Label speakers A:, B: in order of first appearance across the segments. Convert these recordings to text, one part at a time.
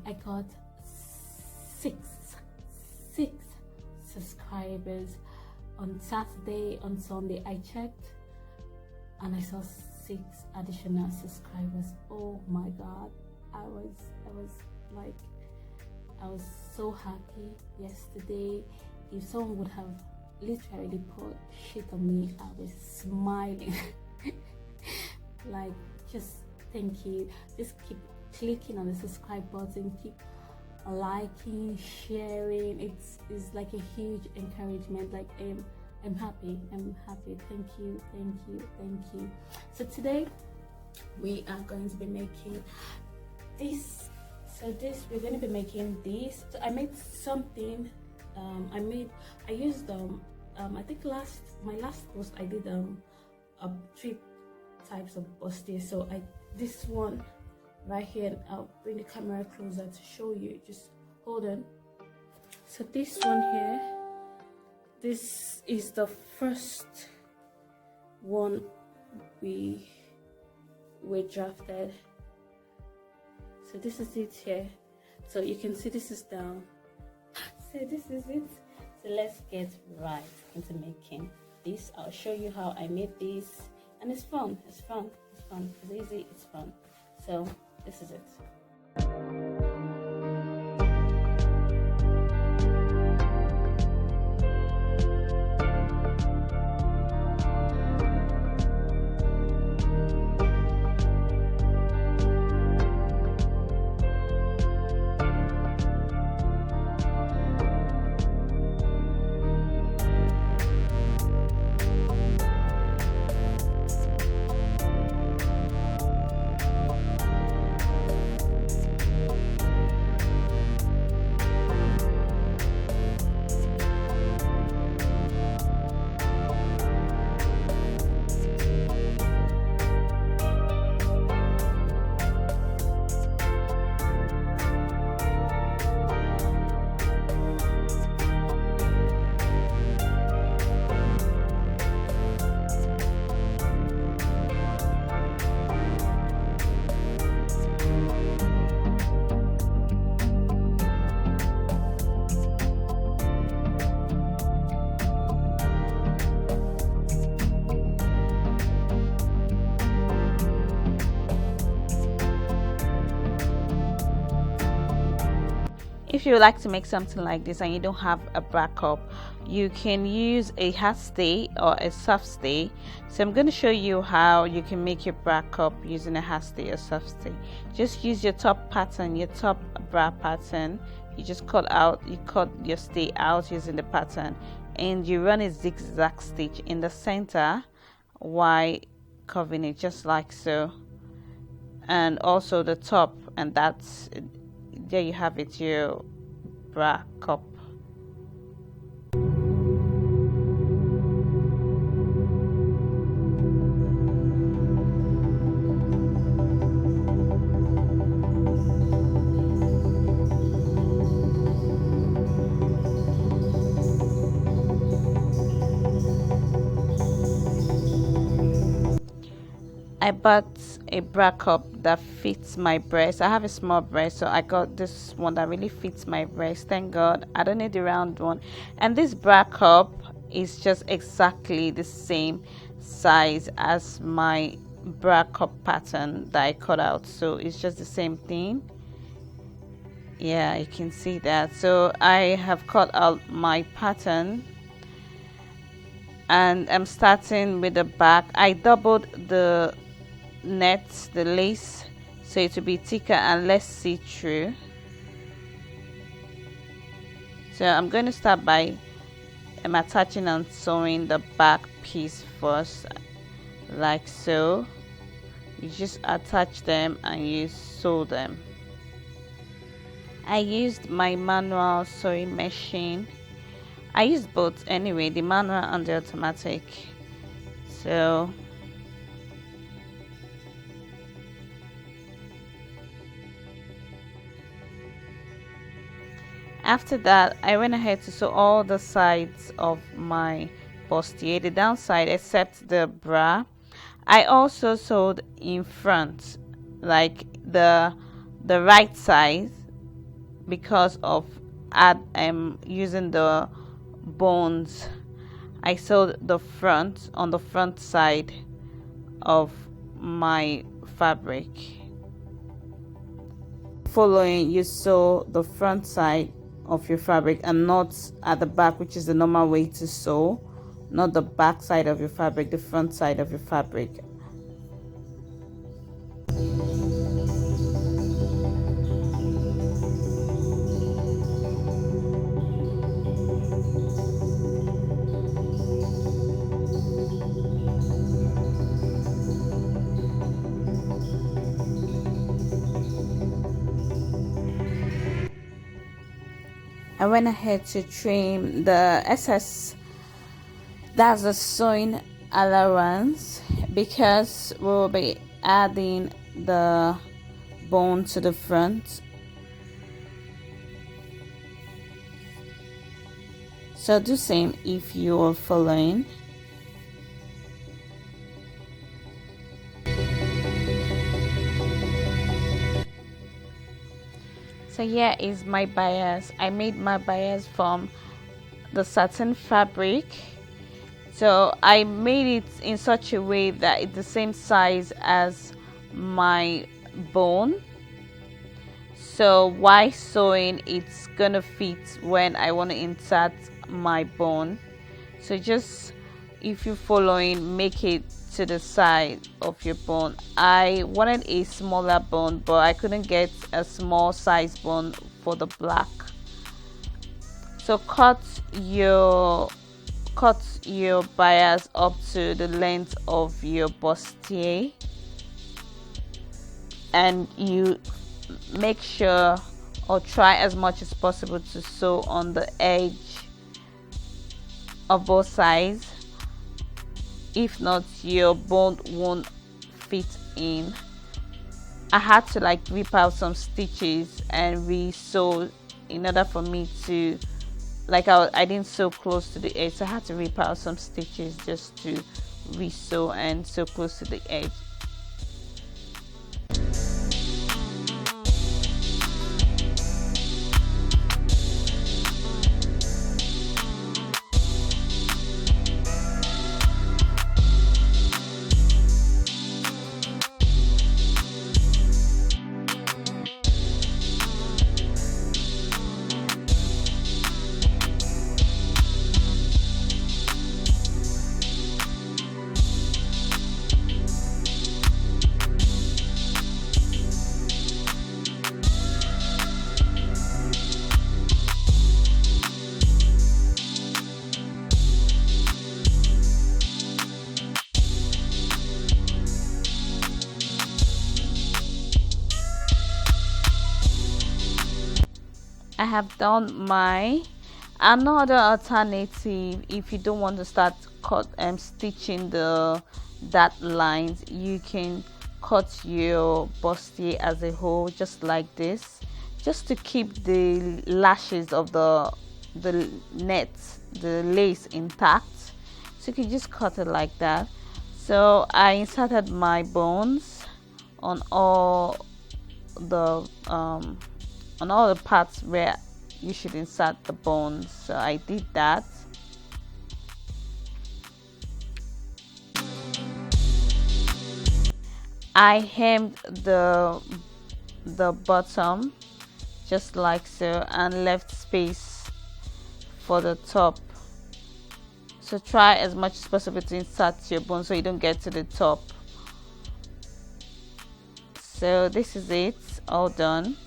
A: I got six subscribers. On Saturday, on Sunday I checked and I saw 6 additional subscribers. Oh my god, I was so happy yesterday. If someone would have literally put shit on me, I was smiling. Like, just thank you. Just keep clicking on the subscribe button, keep liking, sharing. It's like a huge encouragement. Like, I'm happy. Thank you. So today we are going to be making this. So we're going to be making this. So I made something. I used I think my last post I did 3 types of bustier. So this one right here, I'll bring the camera closer to show you. Just hold on. So this one here, this is the first one we drafted. So this is it here. So you can see this is down. So this is it. So let's get right into making this. I'll show you how I made this, and it's fun. It's easy, it's fun. So this is it.
B: If you would like to make something like this and you don't have a bra cup, you can use a hard stay or a soft stay. So I'm going to show you how you can make your bra cup using a hard stay or soft stay. Just use your top pattern, your top bra pattern. You just cut your stay out using the pattern, and you run a zigzag stitch in the center while curving it, just like so, and also the top, and that's there you have it, your bra cup. I bought a bra cup that fits my breast. I have a small breast, so I got this one that really fits my breast. Thank God. I don't need the round one. And this bra cup is just exactly the same size as my bra cup pattern that I cut out. So it's just the same thing. Yeah, you can see that. So I have cut out my pattern, and I'm starting with the back. I doubled the net, the lace, so it will be thicker and less see-through. So I'm going to start by attaching and sewing the back piece first, like so. You just attach them and you sew them. I used my manual sewing machine. I used both anyway, the manual and the automatic. So after that, I went ahead to sew all the sides of my bustier, the downside except the bra. I also sewed in front, like the right side because of using the bones. I sewed the front on the front side of my fabric. Following, you sew the front side of your fabric and not at the back, which is the normal way to sew. Not the back side of your fabric, the front side of your fabric. I went ahead to trim the excess, that's the sewing allowance, because we will be adding the bone to the front. So do same if you are following. So here is my bias. I made my bias from the satin fabric. So I made it in such a way that it's the same size as my bone. So while sewing, it's gonna fit when I want to insert my bone. So just, if you're following, make it to the side of your bone. I wanted a smaller bone, but I couldn't get a small size bone for the black. So cut your bias up to the length of your bustier, and you make sure or try as much as possible to sew on the edge of both sides. If not, your bone won't fit in. I had to like rip out some stitches and re-sew in order for me to, like, I didn't sew close to the edge, so I had to rip out some stitches just to re-sew and sew close to the edge. I have done my another alternative. If you don't want to start stitching the dart lines, you can cut your bustier as a whole, just like this, just to keep the lashes of the net, the lace intact. So you can just cut it like that. So I inserted my bones on all the parts where you should insert the bones. So I did that. I hemmed the bottom just like so and left space for the top. So try as much as possible to insert your bone so you don't get to the top. So this is it, all done.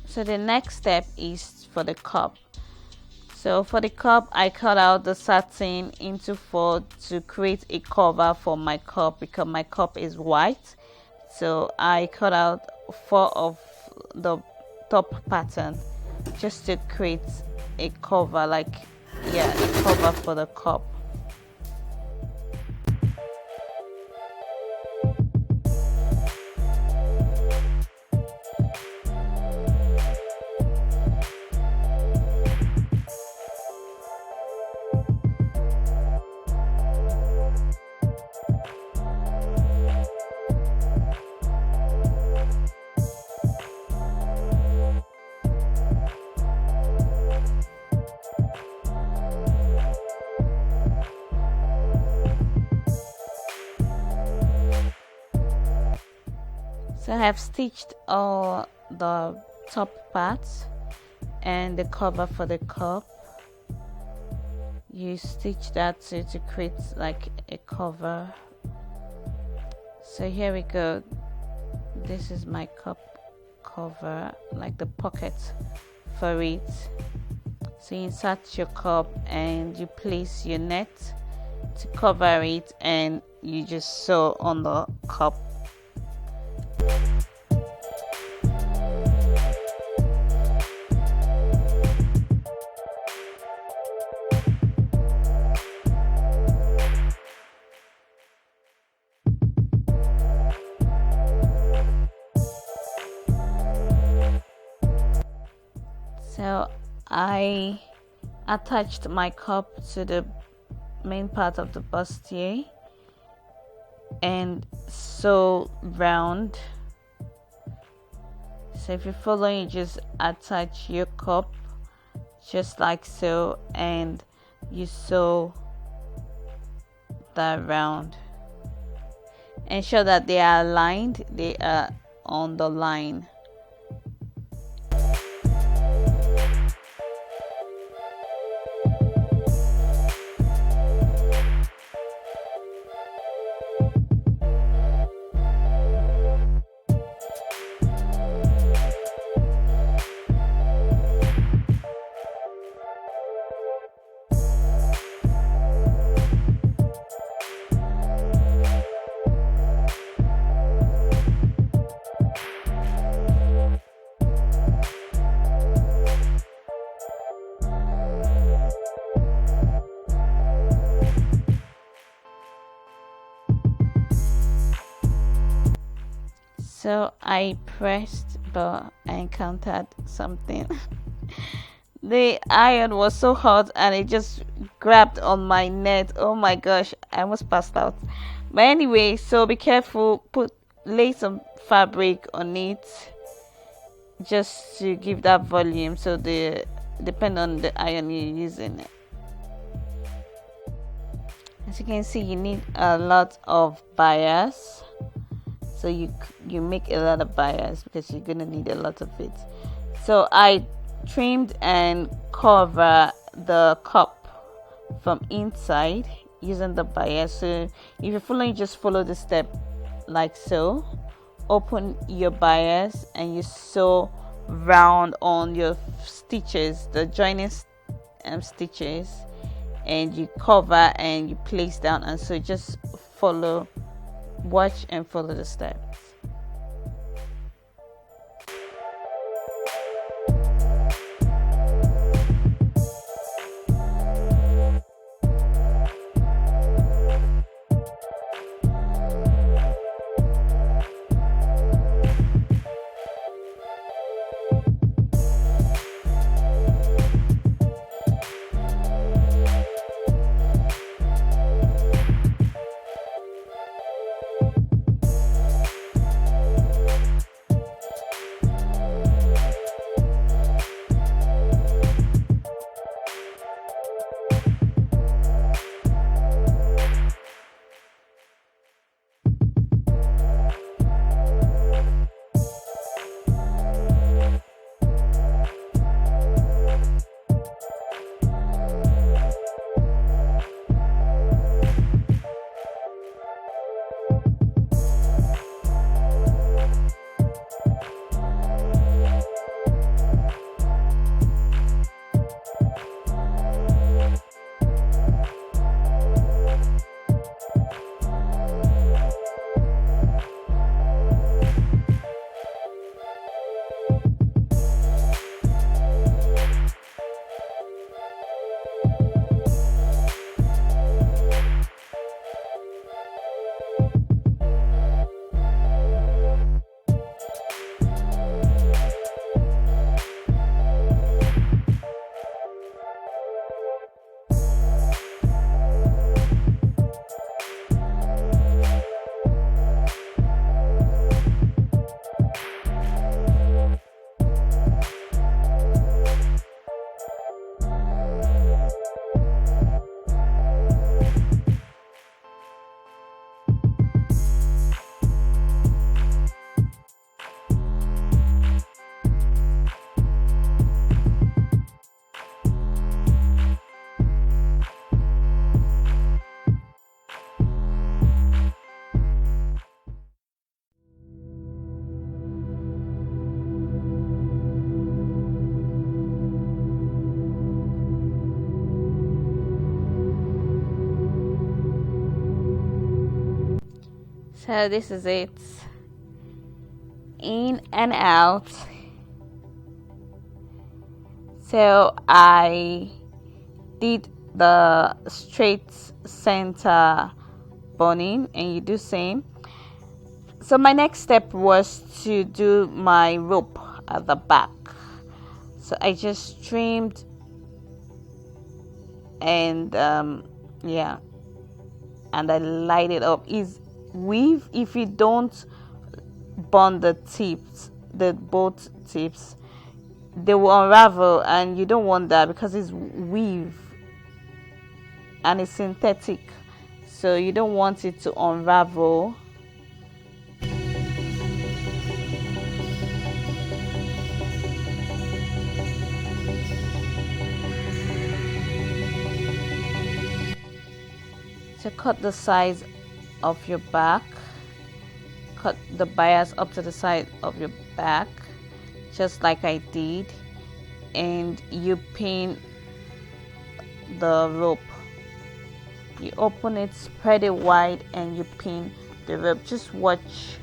B: So the next step is for the cup. So for the cup, I cut out the satin into 4 to create a cover for my cup, because my cup is white. So I cut out 4 of the top pattern just to create a cover, like, yeah, a cover for the cup. So I have stitched all the top parts and the cover for the cup. You stitch that to create like a cover. So here we go. This is my cup cover, like the pocket for it. So you insert your cup and you place your net to cover it, and you just sew on the cup. So I attached my cup to the main part of the bustier and sew round. So if you follow, you just attach your cup just like so, and you sew that round. Ensure that they are aligned, they are on the line. So I pressed, but I encountered something. The iron was so hot and it just grabbed on my net. Oh my gosh, I almost passed out. But anyway, so be careful. Lay some fabric on it just to give that volume. So depend on the iron you're using it. As you can see, you need a lot of bias. So you make a lot of bias because you're gonna need a lot of it. So I trimmed and cover the cup from inside using the bias. So if you're following, just follow the step like so. Open your bias and you sew round on your stitches, the joining stitches, and you cover and you place down, and so just watch and follow the steps. So this is it, in and out. So I did the straight center boning, and you do same. So my next step was to do my rope at the back. So I just trimmed, and yeah, and I light it up. Is weave, if you don't bond the tips, the both tips, they will unravel, and you don't want that because it's weave and it's synthetic, so you don't want it to unravel. So cut the size of your back, cut the bias up to the side of your back, just like I did, and you pin the rope. You open it, spread it wide, and you pin the rope. Just watch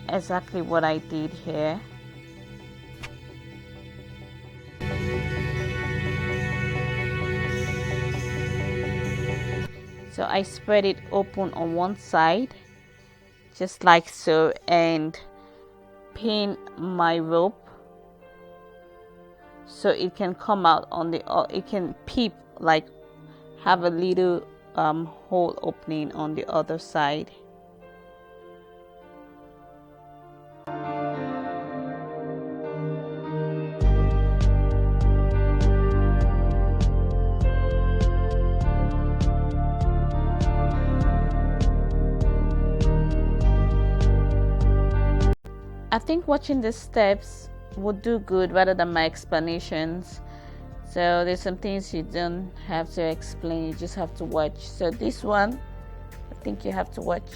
B: exactly what I did here. So I spread it open on one side, just like so, and pin my rope so it can come out on the, it can peep, like have a little hole opening on the other side. I think watching the steps would do good rather than my explanations. So there's some things you don't have to explain, you just have to watch. So this one, I think you have to watch.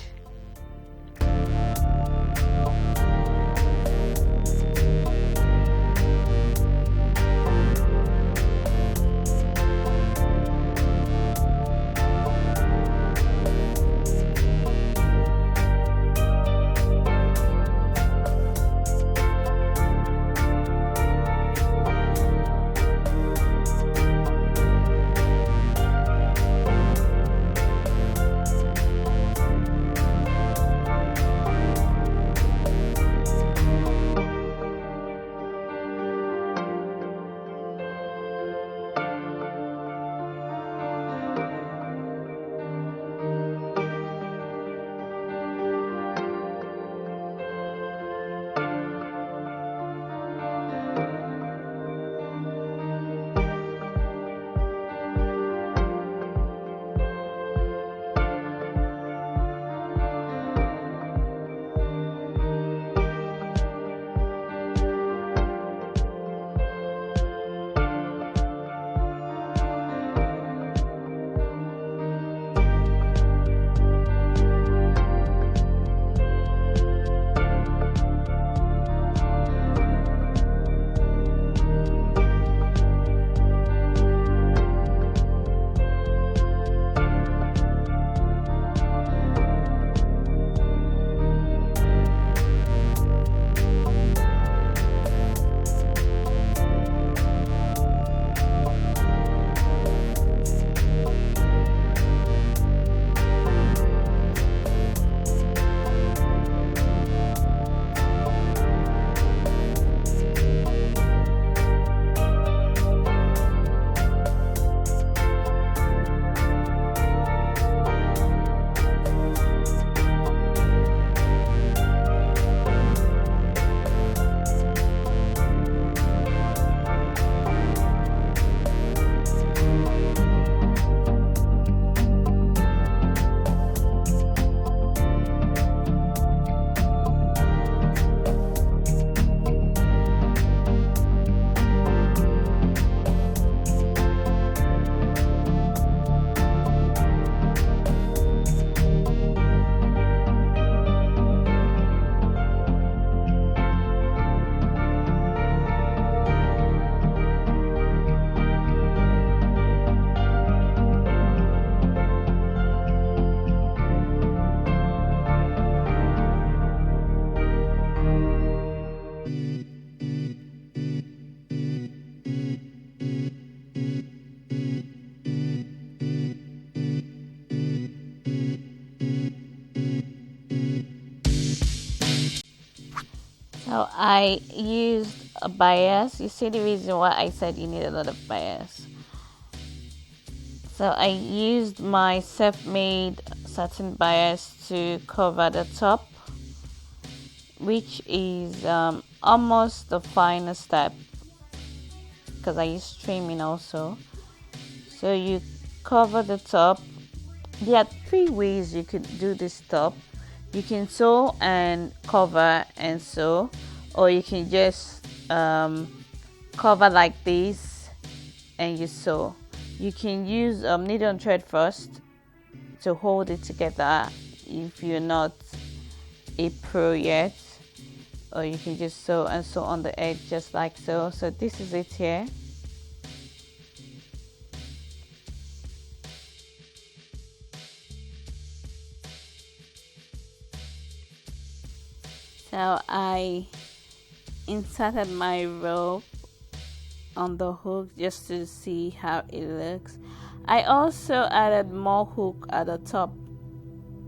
B: So I used a bias. You see the reason why I said you need a lot of bias. So I used my self-made satin bias to cover the top, which is almost the final step because I use trimming also. So you cover the top. There are 3 ways you could do this top. You can sew and cover and sew, or you can just cover like this and you sew. You can use needle and thread first to hold it together if you're not a pro yet, or you can just sew and sew on the edge just like so. So this is it here. So I inserted my rope on the hook just to see how it looks. I also added more hook at the top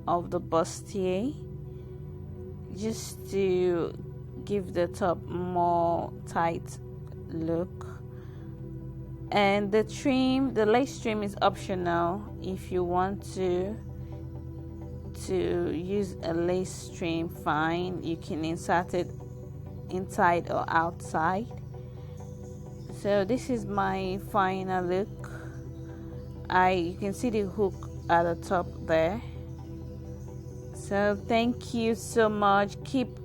B: of the bustier just to give the top more tight look. And the trim, the lace trim, is optional. If you want to use a lace trim, fine, you can insert it inside or outside. So this is my final look. You can see the hook at the top there. So thank you so much. Keep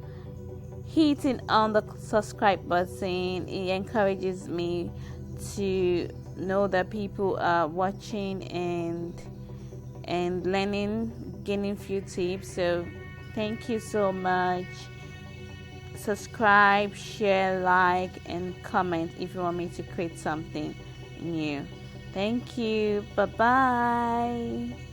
B: hitting on the subscribe button. It encourages me to know that people are watching and learning, gaining few tips. So thank you so much. Subscribe, share, like, and comment if you want me to create something new. Thank you. Bye bye.